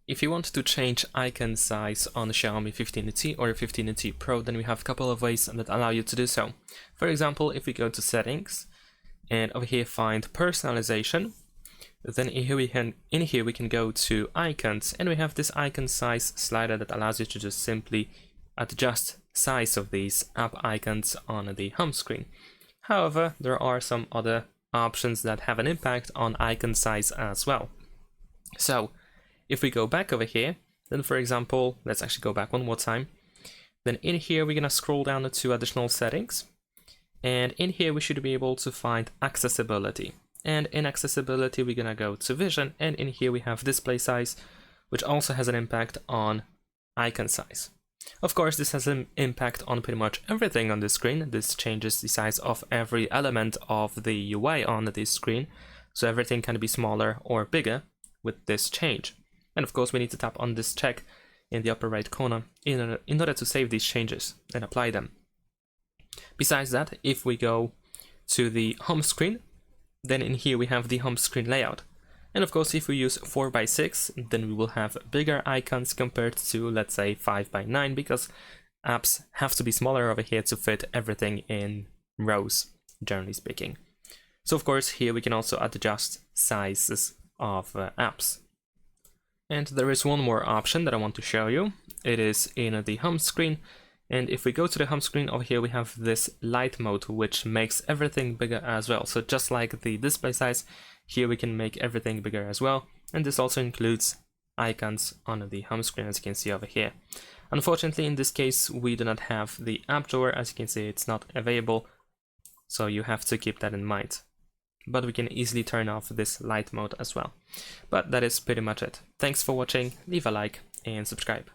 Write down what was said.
If you want to change icon size on Xiaomi 15T or 15T Pro, then we have a couple of ways that allow you to do so. For example, if we go to settings and over here find personalization, then in here we can go to icons, and we have this icon size slider that allows you to just simply adjust size of these app icons on the home screen. However, there are some other options that have an impact on icon size as well. So if we go back over here, then for example, let's actually go back one more time. Then in here, we're gonna scroll down to additional settings. And in here, we should be able to find accessibility. And in accessibility, we're gonna go to vision. And in here, we have display size, which also has an impact on icon size. Of course, this has an impact on pretty much everything on the screen. This changes the size of every element of the UI on this screen. So everything can be smaller or bigger with this change. And of course, we need to tap on this check in the upper right corner in order to save these changes and apply them. Besides that, if we go to the home screen, then in here we have the home screen layout. And of course, if we use 4:6, then we will have bigger icons compared to, let's say, 5:9, because apps have to be smaller over here to fit everything in rows, generally speaking. So of course, here we can also adjust sizes of apps. And there is one more option that I want to show you. It is in the home screen. And if we go to the home screen over here, we have this light mode, which makes everything bigger as well. So just like the display size, here we can make everything bigger as well. And this also includes icons on the home screen, as you can see over here. Unfortunately, in this case, we do not have the app drawer. As you can see, it's not available. So you have to keep that in mind. But we can easily turn off this light mode as well. But that is pretty much it. Thanks for watching, leave a like and subscribe.